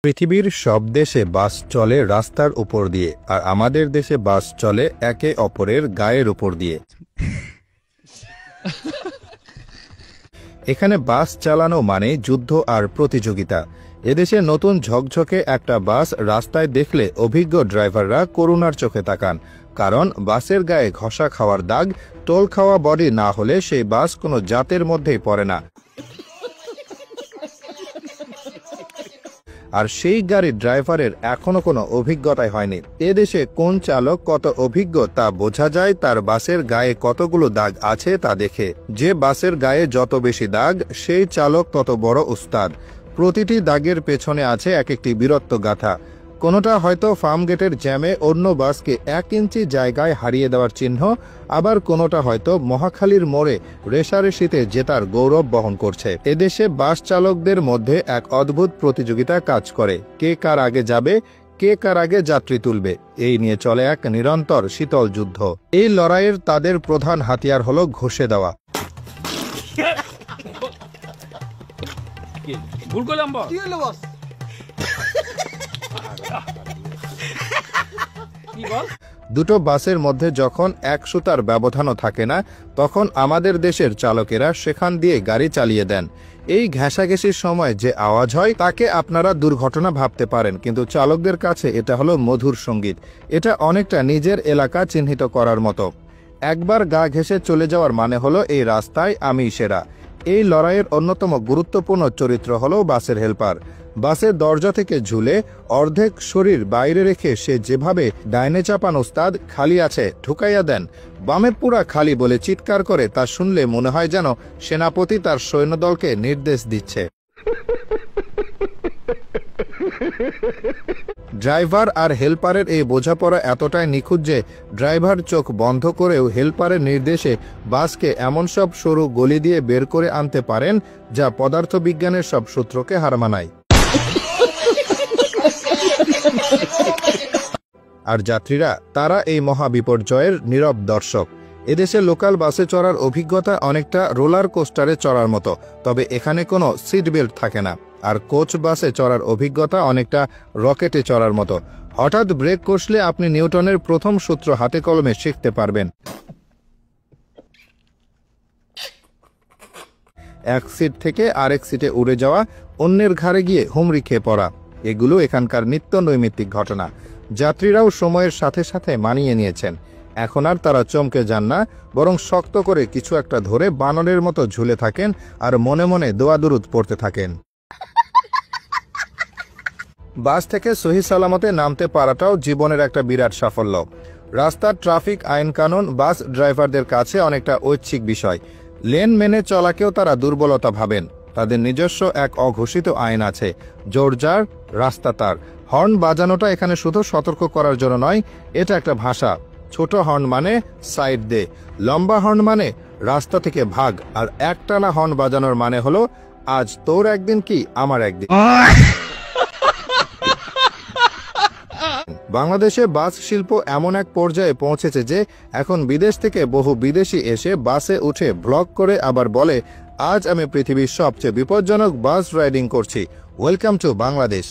পৃথিবীর সব দেশে বাস চলে রাস্তার উপর দিয়ে, আর আমাদের দেশে বাস চলে একে অপরের গায়ের উপর দিয়ে। এখানে বাস চালানো মানে যুদ্ধ আর প্রতিযোগিতা। এদেশে নতুন ঝকঝকে একটা বাস রাস্তায় দেখলে অভিজ্ঞ ড্রাইভাররা করুণার চোখে তাকান, কারণ বাসের গায়ে ঘষা খাওয়ার দাগ, টোল খাওয়া বডি না হলে সেই বাস কোনো জাতের মধ্যেই পড়ে না। আর সেই গাড়ির ড্রাইভারের এখনো কোনো অভিজ্ঞতাই হয়নি। এদেশে কোন চালক কত অভিজ্ঞ তা বোঝা যায় তার বাসের গায়ে কতগুলো দাগ আছে তা দেখে। যে বাসের গায়ে যত বেশি দাগ, সেই চালক তত বড় উস্তাদ। প্রতিটি দাগের পেছনে আছে এক একটি বীরত্ব গাথা। কোনোটা হয়তো ফার্ম গেটের জ্যামে অন্য বাসকে 1 ইঞ্চি জায়গায় হারিয়ে দেওয়ার চিহ্ন, আবার কোনোটা হয়তো মহাখালীর মোড়ে রেষারেষিতে জেতার গৌরব বহন করছে। এদেশে বাস চালকদের মধ্যে এক অদ্ভুত প্রতিযোগিতা কাজ করে, কে কার আগে যাবে, কে কার আগে যাত্রী তুলবে। এই নিয়ে চলে এক নিরন্তর শীতল যুদ্ধ। এই লড়াইয়ের তাদের প্রধান হাতিয়ার হলো ঘষে দেওয়া। দুটো বাসের মধ্যে যখন এক সুতার ব্যবধানও থাকে না, তখন আমাদের দেশের চালকেরা সেখান দিয়ে গাড়ি চালিয়ে দেন। এই ঘেঁষাঘেঁষির সময় যে আওয়াজ হয় তাকে আপনারা দুর্ঘটনা ভাবতে পারেন, কিন্তু চালকদের কাছে এটা হলো মধুর সঙ্গীত। এটা অনেকটা নিজের এলাকা চিহ্নিত করার মতো। একবার গা ঘেঁষে চলে যাওয়ার মানে হলো এই রাস্তায় আমি সেরা। এই লড়াইয়ের অন্যতম গুরুত্বপূর্ণ চরিত্র হলো বাসের হেল্পার। বাসের দরজা থেকে ঝুলে অর্ধেক শরীর বাইরে রেখে সে যেভাবে ডাইনে চাপান ওস্তাদ, খালি আছে ঢুকাইয়া দেন, বামে পুরা খালি বলে চিৎকার করে, তা শুনলে মনে হয় যেন সেনাপতি তার সৈন্যদলকে নির্দেশ দিচ্ছে। ড্রাইভার আর হেল্পারের এই বোঝাপড়া এতটাই নিখুঁত যে ড্রাইভার চোখ বন্ধ করেও হেল্পারের নির্দেশে বাসকে এমন সব সরু গলি দিয়ে বের করে আনতে পারেন যা পদার্থবিজ্ঞানের সব সূত্রকে হার মানায়। আর যাত্রীরা, তারা এই মহাবিপর্যয়ের নীরব দর্শক। এদেশে লোকাল বাসে চড়ার অভিজ্ঞতা অনেকটা রোলার কোস্টারে চড়ার মতো, তবে এখানে কোনো সিট বেল্ট থাকে না। আর কোচ বাসে চড়ার অভিজ্ঞতা অনেকটা রকেটে চড়ার মতো। হঠাৎ ব্রেক কষলে আপনি নিউটনের প্রথম সূত্র হাতে কলমে শিখতে পারবেন। এক সিট থেকে আরেক সিটে উড়ে যাওয়া, অন্যের ঘাড়ে গিয়ে হুমড়ি খেয়ে পড়া, এগুলো এখানকার নিত্য নৈমিত্তিক ঘটনা। যাত্রীরাও সময়ের সাথে সাথে মানিয়ে নিয়েছেন। এখন আর তারা চমকে যান না, বরং শক্ত করে কিছু একটা ধরে বানরের মতো ঝুলে থাকেন আর মনে মনে দোয়া দুরুদ পড়তে থাকেন। বাস থেকে সহি সালামতে নামতে পারাটাও জীবনের একটা বিরাট সাফল্য। রাস্তার ট্রাফিক আইন কানুন বাস ড্রাইভারদের কাছে অনেকটা ঐচ্ছিক বিষয়। লেন মেনে চলাকেও তারা দুর্বলতা ভাবেন। তাদের নিজস্ব এক অঘোষিত আইন আছে, জোর যার রাস্তা তার। হর্ন বাজানোটা এখানে শুধু সতর্ক করার জন্য নয়, এটা একটা ভাষা। ছোট হর্ন মানে সাইড দে, লম্বা হর্ন মানে রাস্তা থেকে ভাগ, আর একটানা হর্ন বাজানোর মানে হলো আজ তোর একদিন কি আমার একদিন। বাংলাদেশে বাস শিল্প এমন এক পর্যায়ে পৌঁছেছে যে এখন বিদেশ থেকে বহু বিদেশি এসে বাসে উঠে ব্লগ করে আবার বলে, আজ আমি পৃথিবীর সবচেয়ে বিপজ্জনক বাস রাইডিং করছি, ওয়েলকাম টু বাংলাদেশ।